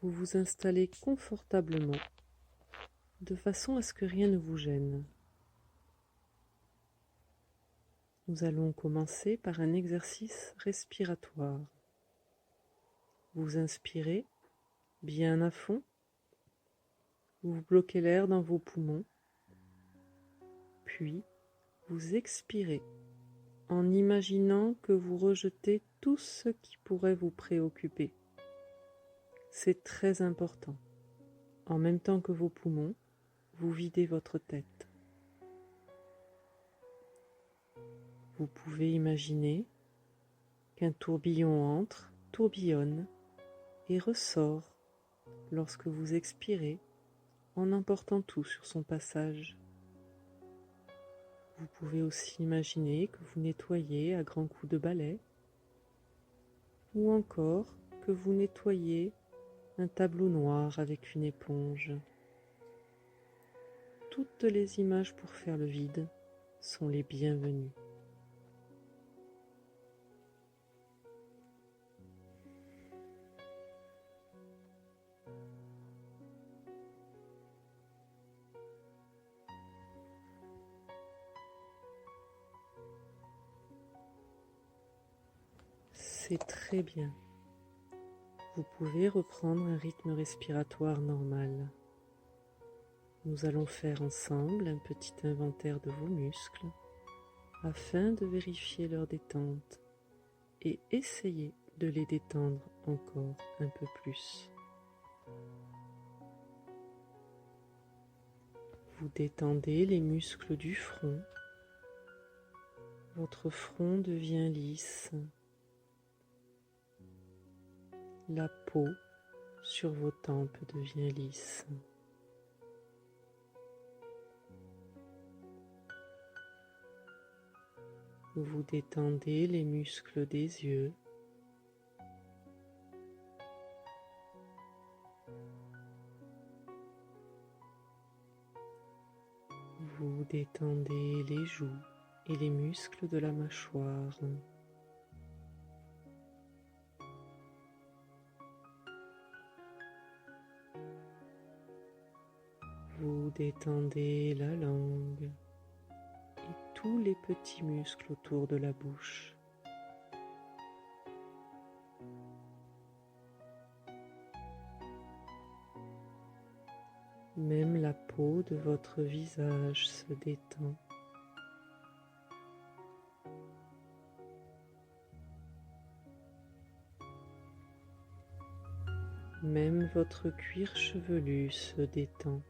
Vous vous installez confortablement, de façon à ce que rien ne vous gêne. Nous allons commencer par un exercice respiratoire. Vous inspirez bien à fond, vous bloquez l'air dans vos poumons, puis vous expirez en imaginant que vous rejetez tout ce qui pourrait vous préoccuper. C'est très important. En même temps que vos poumons, vous videz votre tête. Vous pouvez imaginer qu'un tourbillon entre, tourbillonne et ressort lorsque vous expirez en emportant tout sur son passage. Vous pouvez aussi imaginer que vous nettoyez à grands coups de balai ou encore que vous nettoyez un tableau noir avec une éponge. Toutes les images pour faire le vide sont les bienvenues. C'est très bien. Vous pouvez reprendre un rythme respiratoire normal. Nous allons faire ensemble un petit inventaire de vos muscles afin de vérifier leur détente et essayer de les détendre encore un peu plus. Vous détendez les muscles du front. Votre front devient lisse. La peau sur vos tempes devient lisse. Vous détendez les muscles des yeux. Vous détendez les joues et les muscles de la mâchoire. Vous détendez la langue et tous les petits muscles autour de la bouche. Même la peau de votre visage se détend. Même votre cuir chevelu se détend.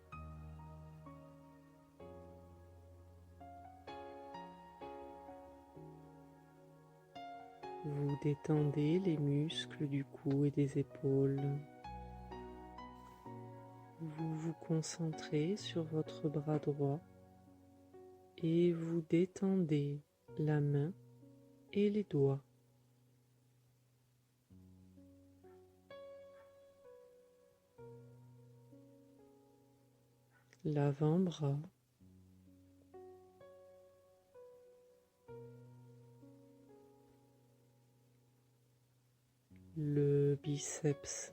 Vous détendez les muscles du cou et des épaules. Vous vous concentrez sur votre bras droit et vous détendez la main et les doigts. L'avant-bras. Le biceps.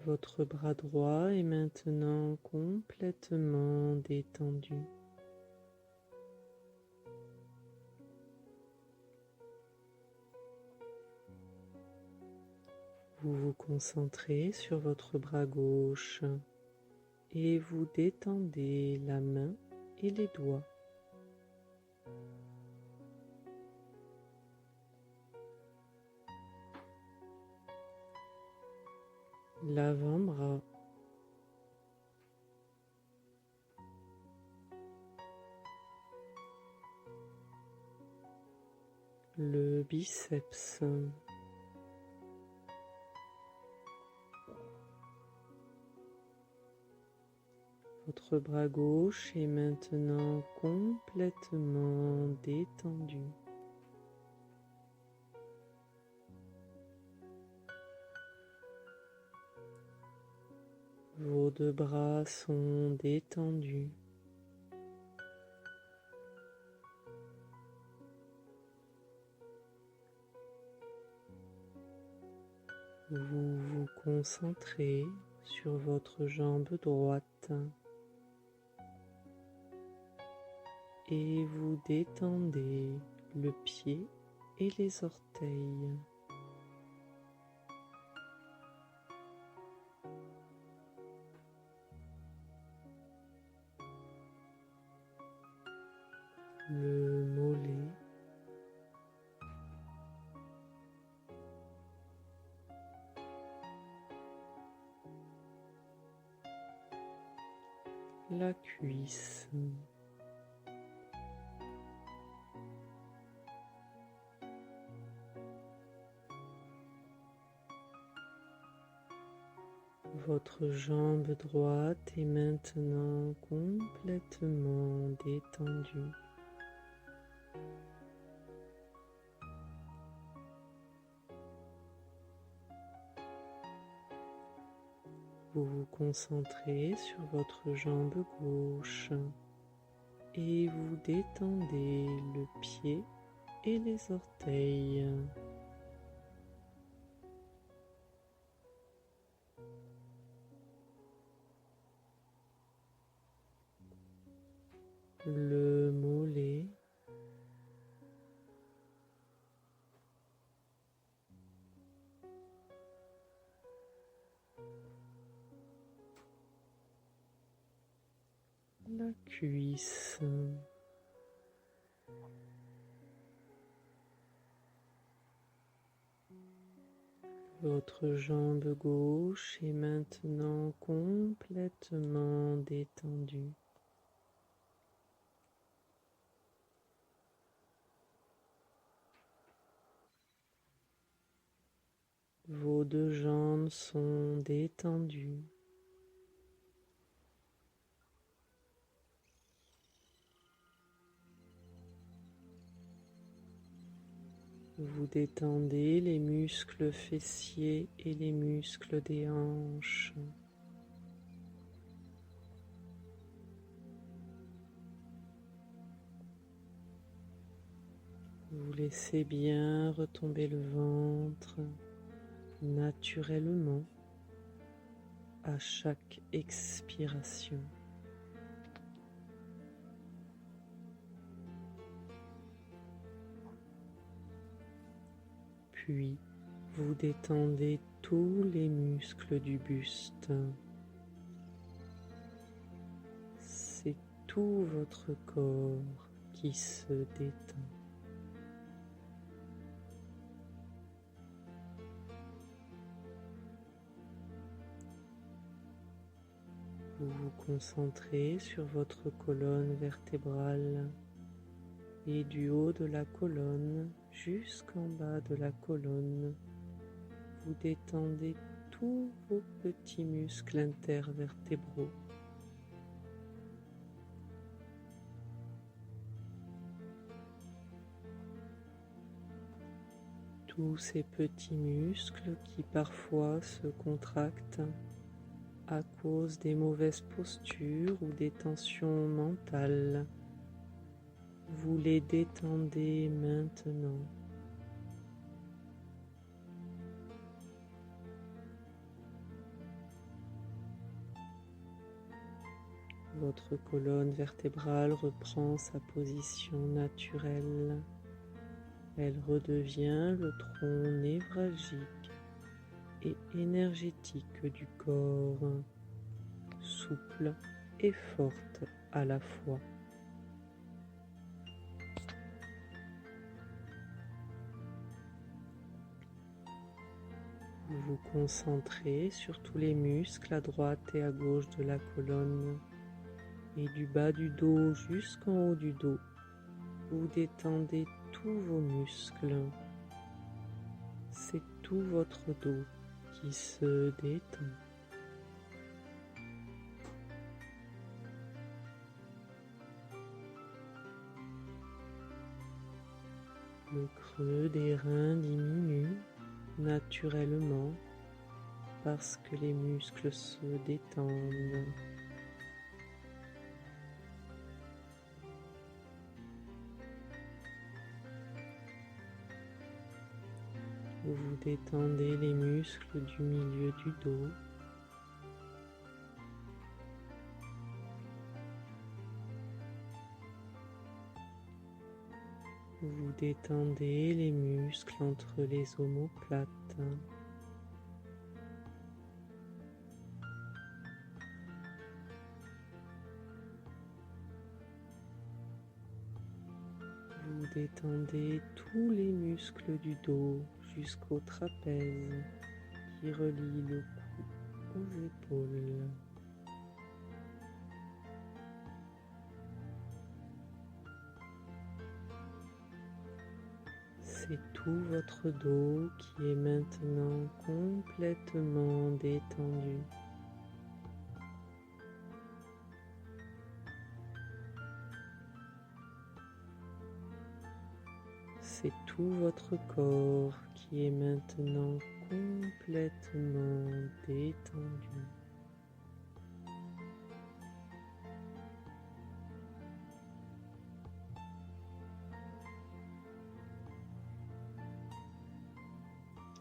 Votre bras droit est maintenant complètement détendu. Vous vous concentrez sur votre bras gauche et vous détendez la main et les doigts. L'avant-bras. Le biceps. Votre bras gauche est maintenant complètement détendu. Vos deux bras sont détendus. Vous vous concentrez sur votre jambe droite et vous détendez le pied et les orteils. Le mollet, la cuisse, votre jambe droite est maintenant complètement détendue. Vous vous concentrez sur votre jambe gauche et vous détendez le pied et les orteils. Le mollet, la cuisse, votre jambe gauche est maintenant complètement détendue. Vos deux jambes sont détendues. Vous détendez les muscles fessiers et les muscles des hanches. Vous laissez bien retomber le ventre naturellement à chaque expiration. Puis, vous détendez tous les muscles du buste. C'est tout votre corps qui se détend. Vous vous concentrez sur votre colonne vertébrale et du haut de la colonne jusqu'en bas de la colonne, vous détendez tous vos petits muscles intervertébraux. Tous ces petits muscles qui parfois se contractent à cause des mauvaises postures ou des tensions mentales. Vous les détendez maintenant. Votre colonne vertébrale reprend sa position naturelle. Elle redevient le tronc névralgique et énergétique du corps, souple et forte à la fois. Vous vous concentrez sur tous les muscles à droite et à gauche de la colonne et du bas du dos jusqu'en haut du dos. Vous détendez tous vos muscles. C'est tout votre dos qui se détend. Le creux des reins diminue naturellement parce que les muscles se détendent. Vous détendez les muscles du milieu du dos. Vous détendez les muscles entre les omoplates. Vous détendez tous les muscles du dos jusqu'au trapèze qui relie le cou aux épaules. C'est tout votre dos qui est maintenant complètement détendu. C'est tout votre corps qui est maintenant complètement détendu.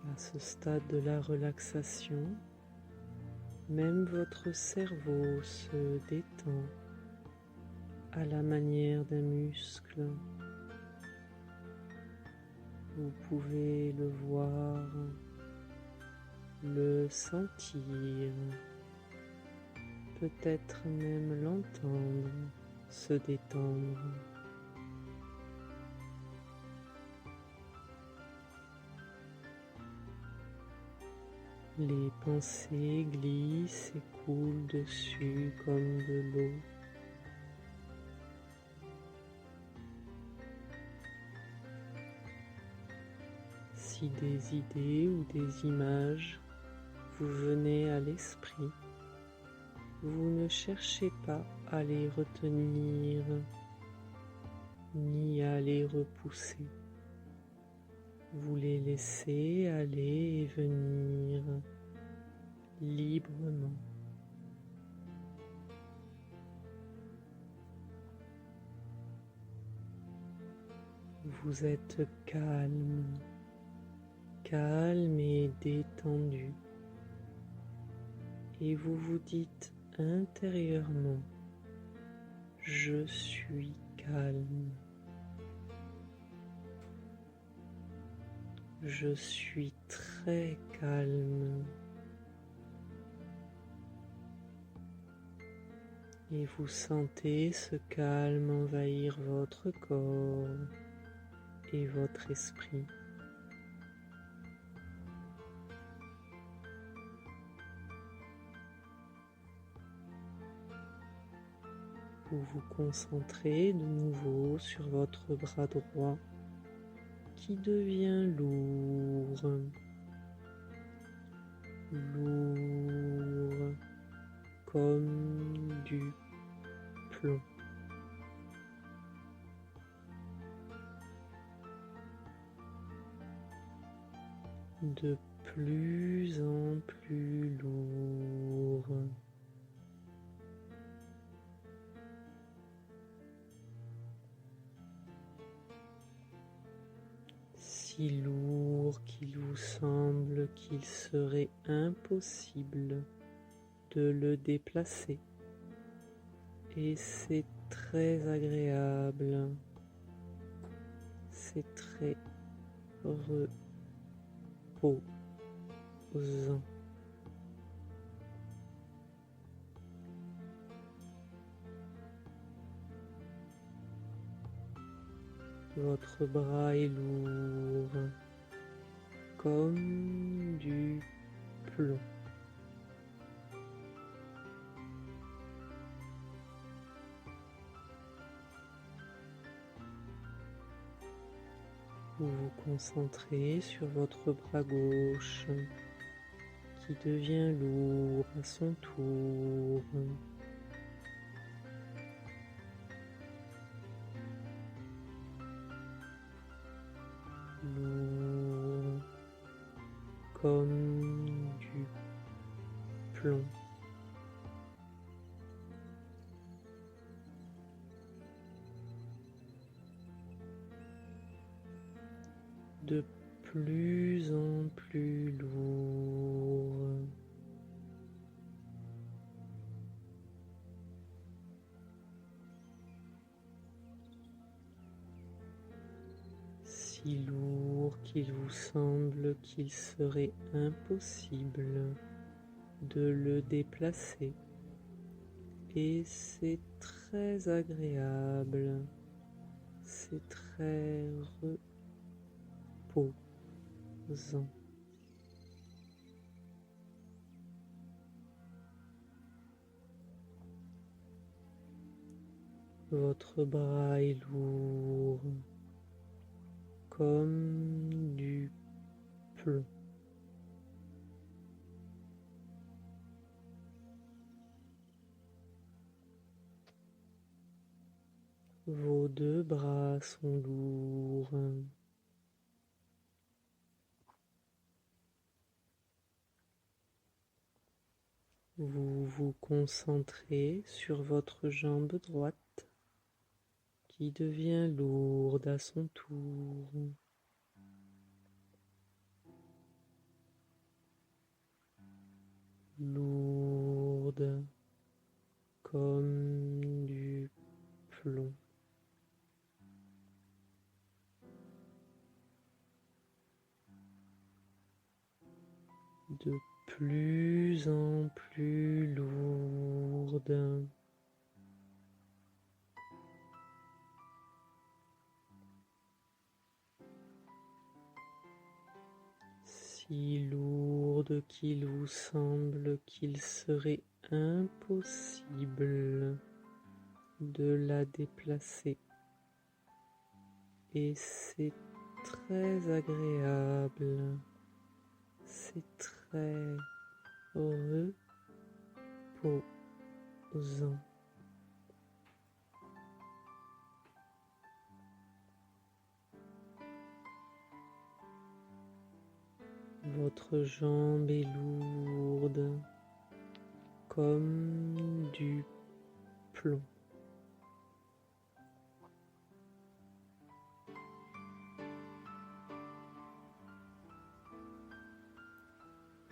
À ce stade de la relaxation, même votre cerveau se détend à la manière d'un muscle. Vous pouvez le voir, le sentir, peut-être même l'entendre se détendre. Les pensées glissent et coulent dessus comme de l'eau. Si des idées ou des images vous venaient à l'esprit, vous ne cherchez pas à les retenir ni à les repousser. Vous les laissez aller et venir librement. Vous êtes calme, calme et détendu, et vous vous dites intérieurement, je suis calme. Je suis très calme. Et vous sentez ce calme envahir votre corps et votre esprit. Vous vous concentrez de nouveau sur votre bras droit qui devient lourd, lourd comme du plomb. De plus en plus lourd. Si lourd qu'il vous semble qu'il serait impossible de le déplacer. Et c'est très agréable, c'est très reposant. Votre bras est lourd, comme du plomb. Vous vous concentrez sur votre bras gauche, qui devient lourd à son tour. Lourd comme du plomb. De plus en plus lourd. Si lourd qu'il vous semble qu'il serait impossible de le déplacer. Et c'est très agréable, c'est très reposant. Votre bras est lourd comme du plomb. Vos deux bras sont lourds. Vous vous concentrez sur votre jambe droite qui devient lourde à son tour. Lourde comme du plomb. De plus en plus lourde. Si lourde qu'il vous semble qu'il serait impossible de la déplacer. Et c'est très agréable, c'est très reposant. Votre jambe est lourde comme du plomb.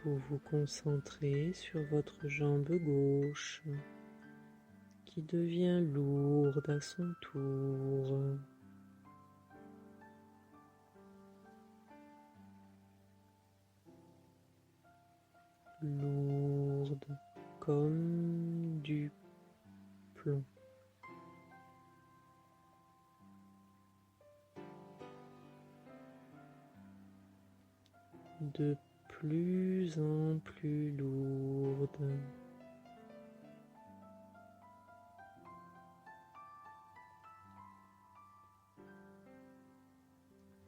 Vous vous concentrez sur votre jambe gauche qui devient lourde à son tour. Lourde comme du plomb. De plus en plus lourde.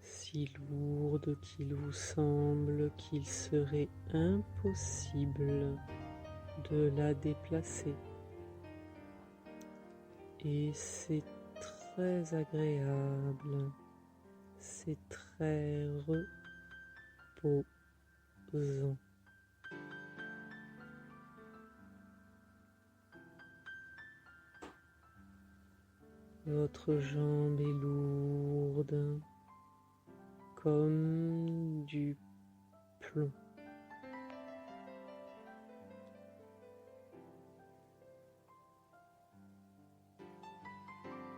Si lourde qu'il vous semble qu'il serait impossible de la déplacer. Et c'est très agréable, c'est très reposant. Votre jambe est lourde comme du plomb.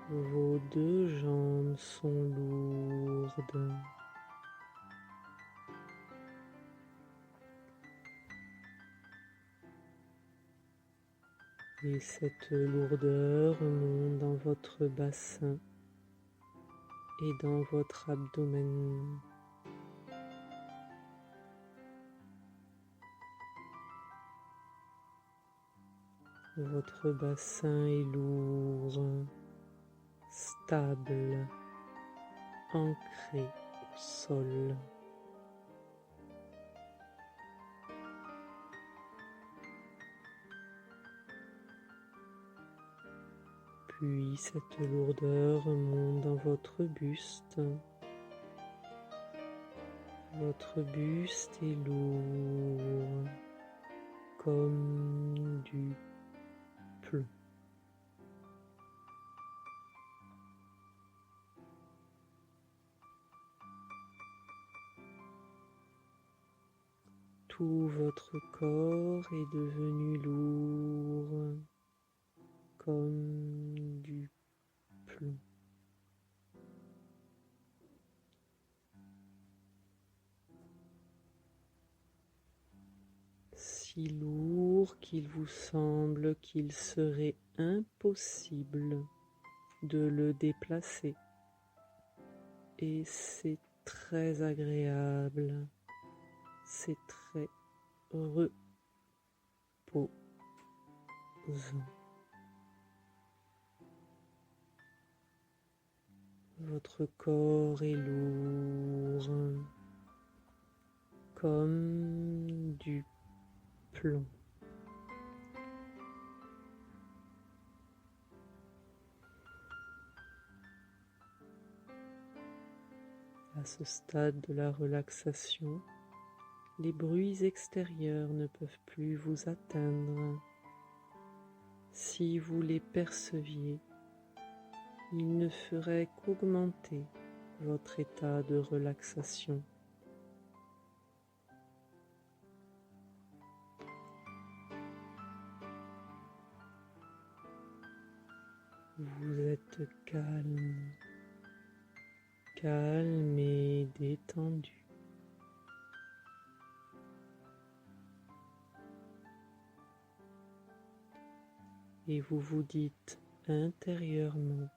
Vos deux jambes sont lourdes. Et cette lourdeur monte dans votre bassin et dans votre abdomen. Votre bassin est lourd, stable, ancré au sol. Puis cette lourdeur monte dans votre buste. Votre buste est lourd comme du plomb. Tout votre corps est devenu lourd comme du plomb. Si lourd qu'il vous semble qu'il serait impossible de le déplacer. Et c'est très agréable, c'est très reposant. Votre corps est lourd comme du plomb. À ce stade de la relaxation, les bruits extérieurs ne peuvent plus vous atteindre. Si vous les perceviez, ils ne feraient qu'augmenter votre état de relaxation. Vous êtes calme, calme et détendu. Et vous vous dites intérieurement,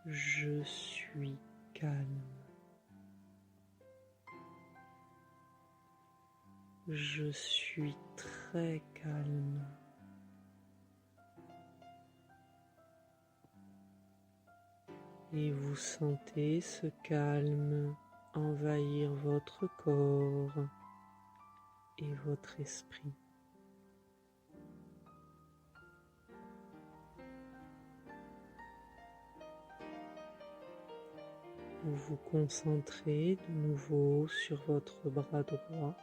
je suis calme. Je suis très calme. Et vous sentez ce calme envahir votre corps et votre esprit. Vous vous concentrez de nouveau sur votre bras droit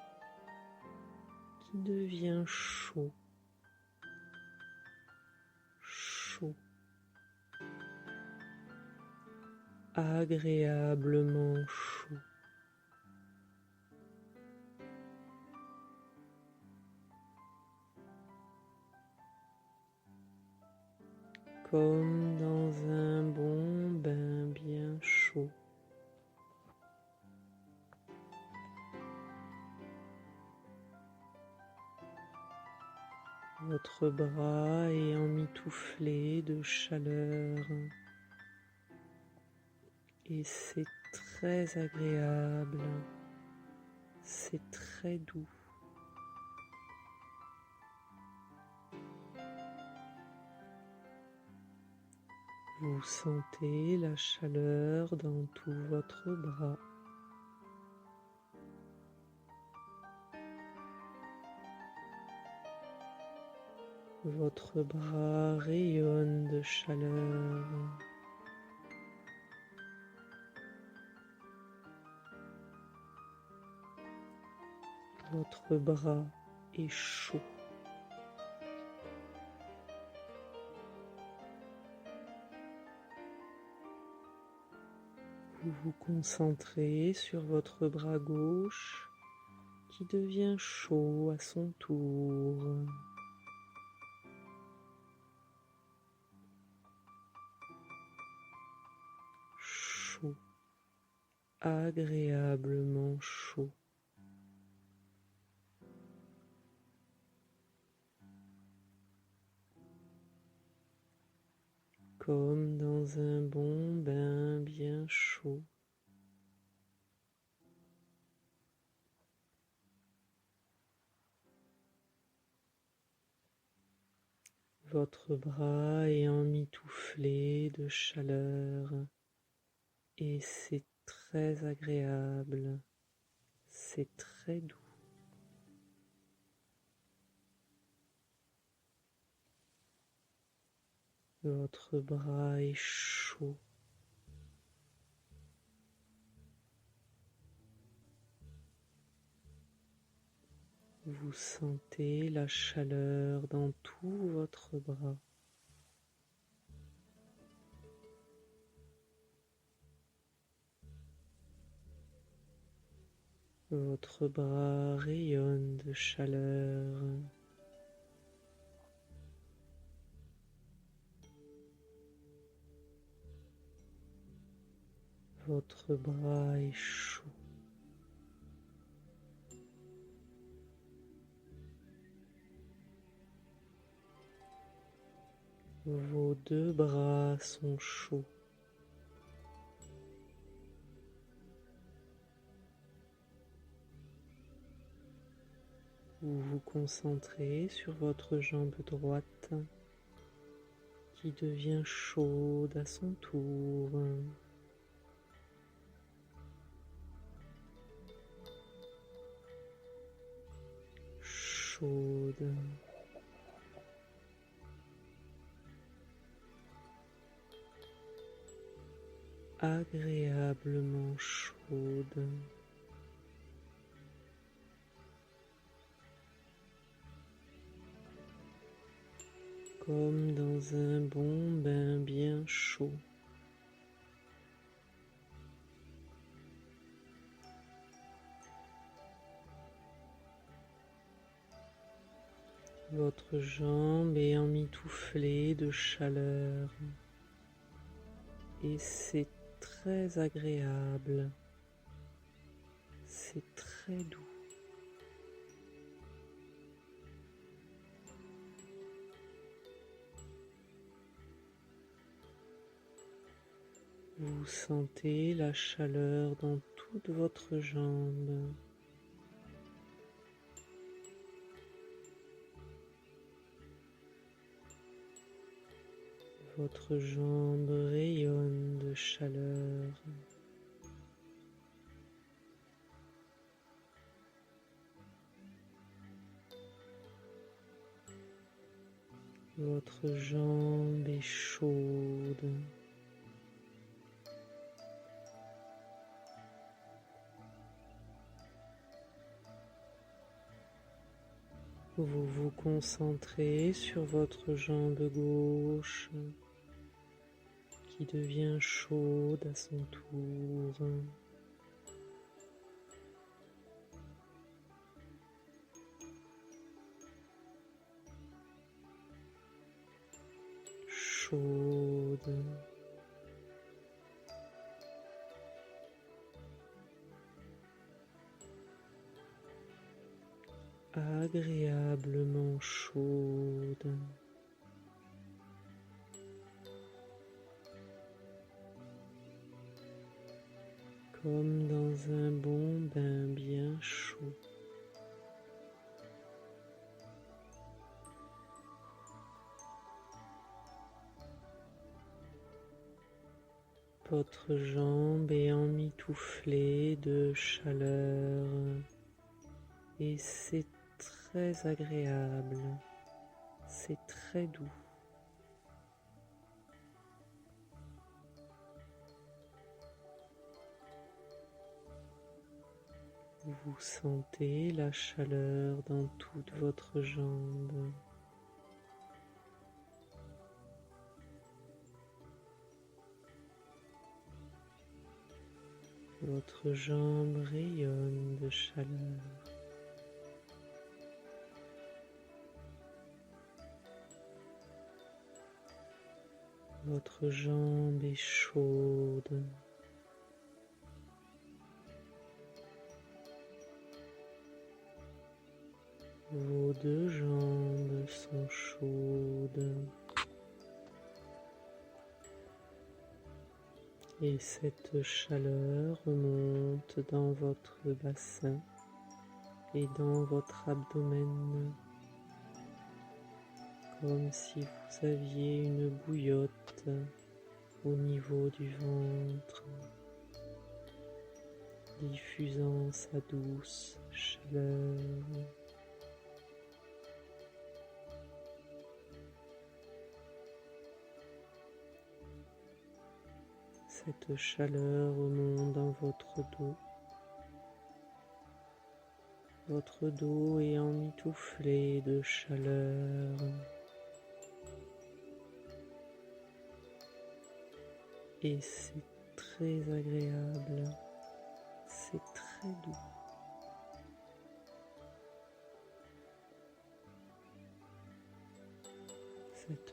qui devient chaud, chaud, agréablement chaud. Comme dans un bon bain bien chaud. Votre bras est emmitouflé de chaleur et c'est très agréable, c'est très doux. Vous sentez la chaleur dans tout votre bras. Votre bras rayonne de chaleur. Votre bras est chaud. Vous vous concentrez sur votre bras gauche qui devient chaud à son tour. Chaud, agréablement chaud. Comme dans un bon bain bien chaud. Votre bras est emmitouflé de chaleur et c'est très agréable, c'est très doux. Votre bras est chaud. Vous sentez la chaleur dans tout votre bras. Votre bras rayonne de chaleur. Votre bras est chaud. Vos deux bras sont chauds. Vous vous concentrez sur votre jambe droite qui devient chaude à son tour. Chaude. Agréablement chaude. Comme dans un bon bain bien chaud. Votre jambe est emmitouflée de chaleur et c'est très agréable, c'est très doux. Vous sentez la chaleur dans toute votre jambe. Votre jambe rayonne de chaleur. Votre jambe est chaude. Vous vous concentrez sur votre jambe gauche qui devient chaude à son tour. Chaude. Agréablement chaude. Comme dans un bon bain bien chaud. Votre jambe est emmitouflée de chaleur et c'est très agréable, c'est très doux. Vous sentez la chaleur dans toute votre jambe. Votre jambe rayonne de chaleur. Votre jambe est chaude. Vos deux jambes sont chaudes. Et cette chaleur remonte dans votre bassin et dans votre abdomen, comme si vous aviez une bouillotte au niveau du ventre, diffusant sa douce chaleur. Cette chaleur remonte dans votre dos. Votre dos est emmitouflé de chaleur. Et c'est très agréable. C'est très doux.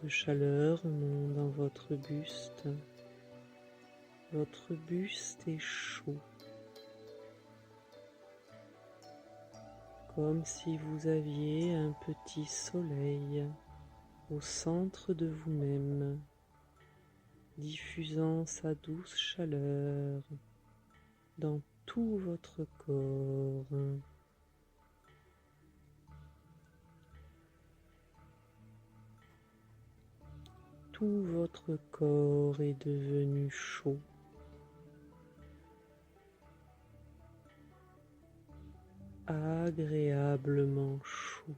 de chaleur remonte dans votre buste. Votre buste est chaud, comme si vous aviez un petit soleil au centre de vous-même, diffusant sa douce chaleur dans tout votre corps. Tout votre corps est devenu chaud. Agréablement chaud.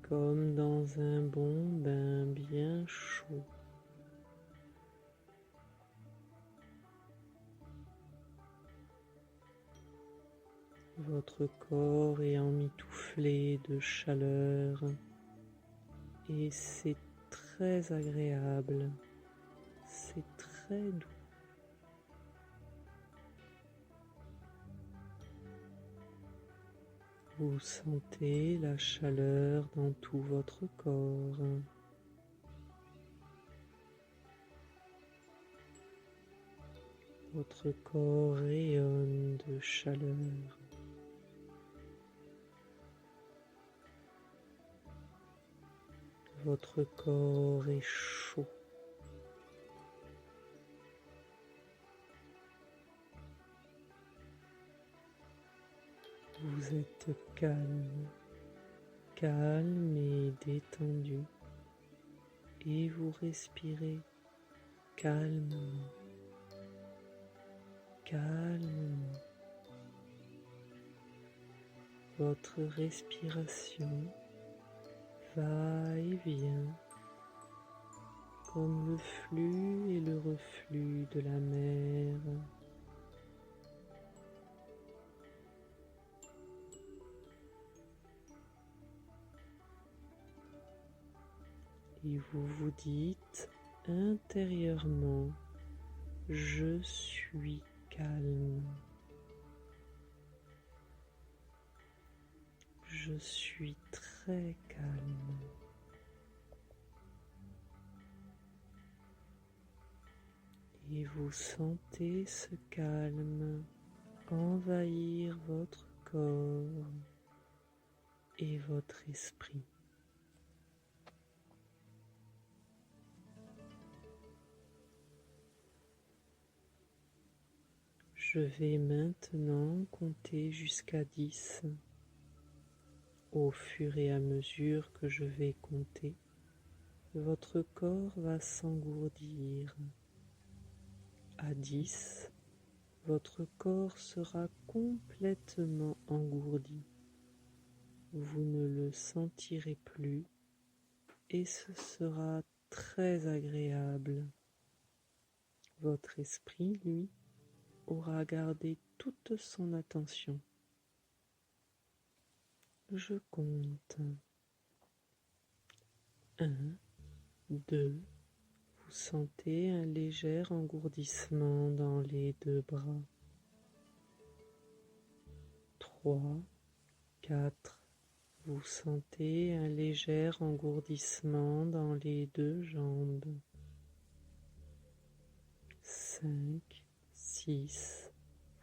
Comme dans un bon bain bien chaud. Votre corps est emmitouflé de chaleur et c'est très agréable, c'est très doux. Vous sentez la chaleur dans tout votre corps. Votre corps rayonne de chaleur. Votre corps est chaud. Vous êtes calme, calme et détendu, et vous respirez calmement, calmement. Votre respiration va et vient comme le flux et le reflux de la mer. Et vous vous dites intérieurement, je suis calme. Je suis très calme. Et vous sentez ce calme envahir votre corps et votre esprit. Je vais maintenant compter jusqu'à 10. Au fur et à mesure que je vais compter, votre corps va s'engourdir. À 10, votre corps sera complètement engourdi. Vous ne le sentirez plus et ce sera très agréable. Votre esprit, lui, aura gardé toute son attention. Je compte. 1, 2. Vous sentez un léger engourdissement dans les deux bras. 3, 4. Vous sentez un léger engourdissement dans les deux jambes. 5, 6.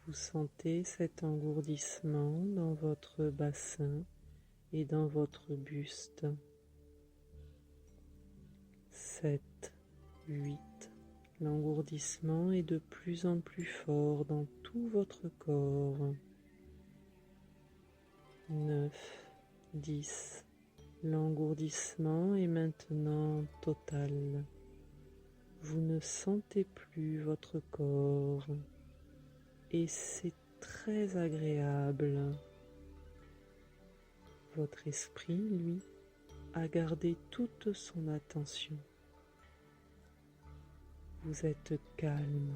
Vous sentez cet engourdissement dans votre bassin et dans votre buste. 7, 8. L'engourdissement est de plus en plus fort dans tout votre corps. 9, 10. L'engourdissement est maintenant total. Vous ne sentez plus votre corps et c'est très agréable. Votre esprit, lui, a gardé toute son attention. Vous êtes calme,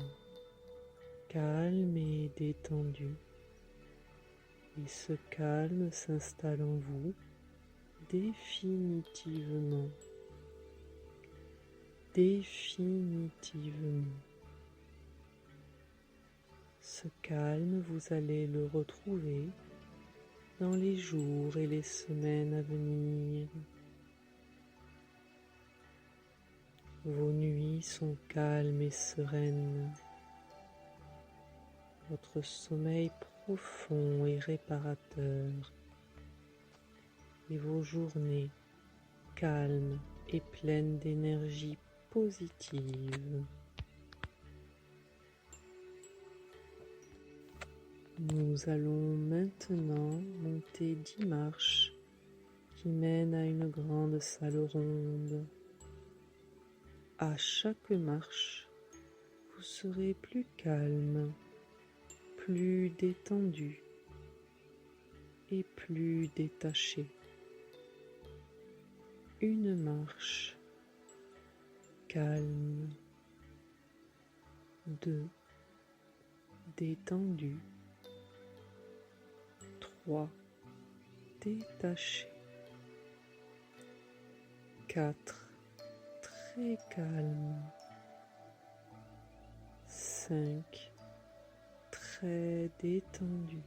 calme et détendu. Et ce calme s'installe en vous définitivement. Définitivement. Ce calme, vous allez le retrouver dans les jours et les semaines à venir. Vos nuits sont calmes et sereines. Votre sommeil profond et réparateur. Et vos journées calmes et pleines d'énergie positive. Nous allons maintenant monter 10 marches qui mènent à une grande salle ronde. À chaque marche, vous serez plus calme, plus détendu et plus détaché. Une marche calme, 2 détendu, 3 détaché, 4 très calme, 5 très détendu,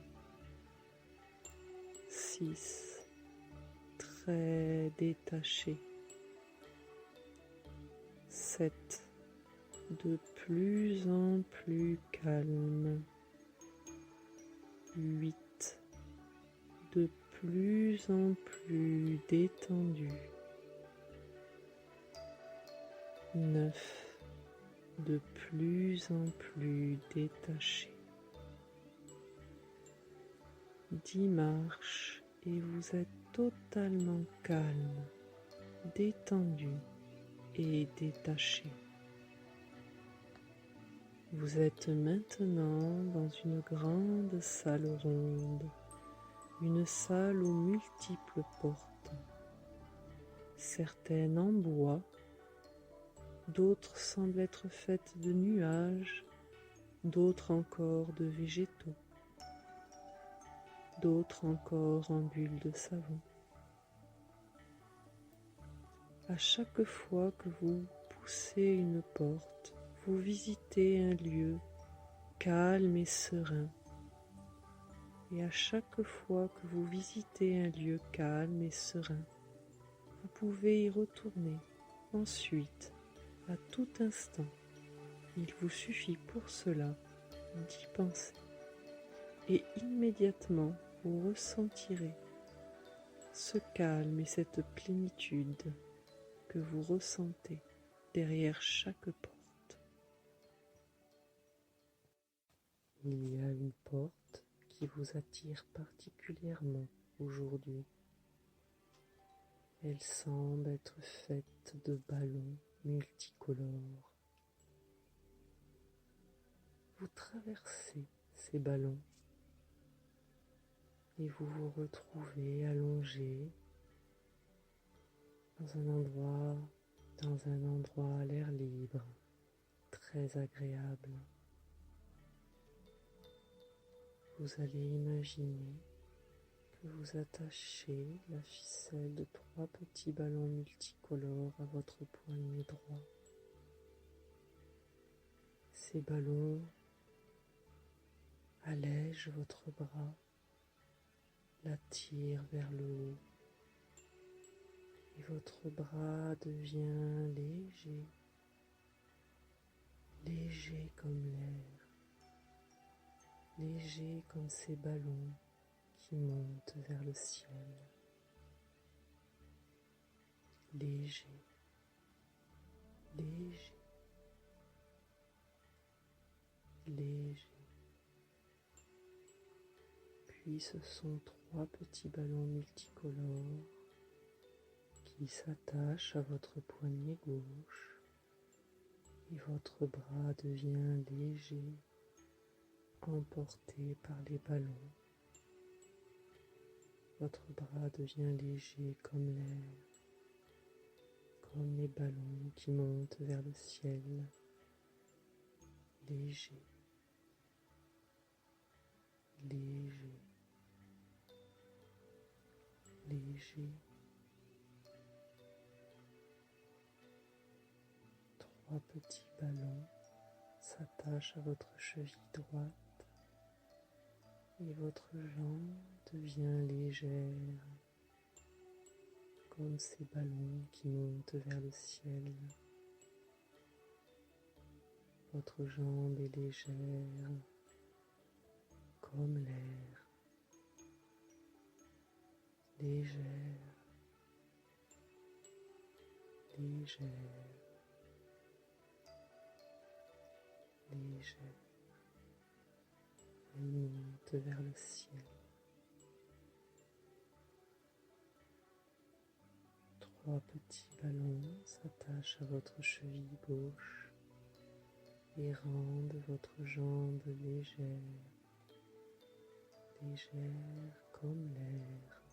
6 très détaché, 7 de plus en plus calme, 8 de plus en plus détendu, 9 de plus en plus détaché. 10 marches et vous êtes totalement calme, détendu et détaché. Vous êtes maintenant dans une grande salle ronde, une salle aux multiples portes, certaines en bois, d'autres semblent être faites de nuages, d'autres encore de végétaux, d'autres encore en bulles de savon. À chaque fois que vous poussez une porte, vous visitez un lieu calme et serein. Et à chaque fois que vous visitez un lieu calme et serein, vous pouvez y retourner ensuite, à tout instant. Il vous suffit pour cela d'y penser. Et immédiatement, vous ressentirez ce calme et cette plénitude que vous ressentez derrière chaque porte. Il y a une porte qui vous attire particulièrement aujourd'hui. Elle semble être faite de ballons multicolores. Vous traversez ces ballons et vous vous retrouvez allongé dans un endroit à l'air libre, très agréable. Vous allez imaginer que vous attachez la ficelle de 3 petits ballons multicolores à votre poignet droit. Ces ballons allègent votre bras, l'attirent vers le haut et votre bras devient léger, léger comme l'air, léger comme ces ballons qui montent vers le ciel. Léger, léger, léger. Puis ce sont 3 petits ballons multicolores qui s'attachent à votre poignet gauche et votre bras devient léger, emporté par les ballons. Votre bras devient léger comme l'air, comme les ballons qui montent vers le ciel. Léger, léger, léger. 3 petits ballons s'attachent à votre cheville droite et votre jambe devient légère, comme ces ballons qui montent vers le ciel. Votre jambe est légère, comme l'air, légère, légère, légère. Elle monte vers le ciel. 3 petits ballons s'attachent à votre cheville gauche et rendent votre jambe légère, légère comme l'air,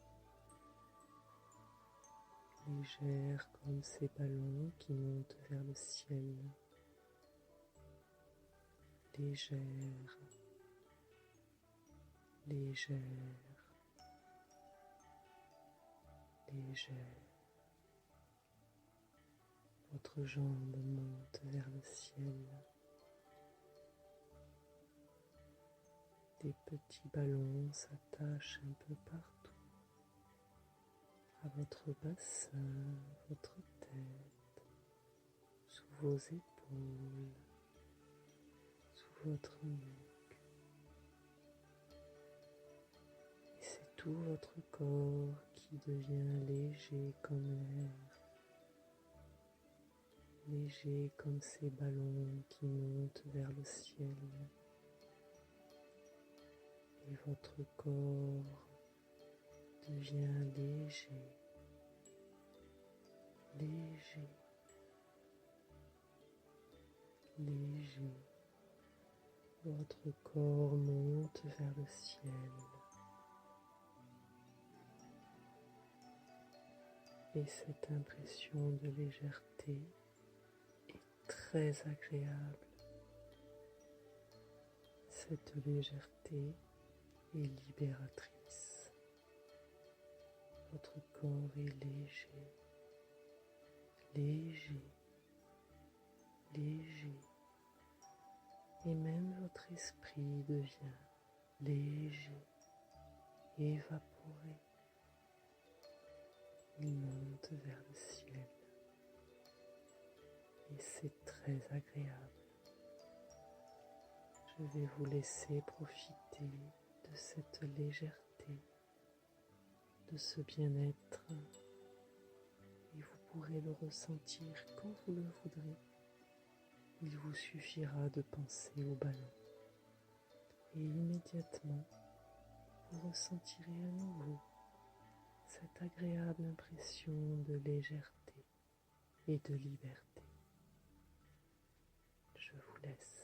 légère comme ces ballons qui montent vers le ciel, légère, légère, légère. Votre jambe monte vers le ciel. Des petits ballons s'attachent un peu partout, à votre bassin, votre tête, sous vos épaules, sous votre nuque. Et c'est tout votre corps qui devient léger comme l'air, léger comme ces ballons qui montent vers le ciel. Et votre corps devient léger, léger, léger. Votre corps monte vers le ciel. Et cette impression de légèreté est très agréable. Cette légèreté est libératrice. Votre corps est léger, léger, léger. Et même votre esprit devient léger, évaporé. Il monte vers le ciel. Et c'est très agréable. Je vais vous laisser profiter de cette légèreté, de ce bien-être, et vous pourrez le ressentir quand vous le voudrez. Il vous suffira de penser au ballon et immédiatement vous ressentirez à nouveau cette agréable impression de légèreté et de liberté. Je vous laisse.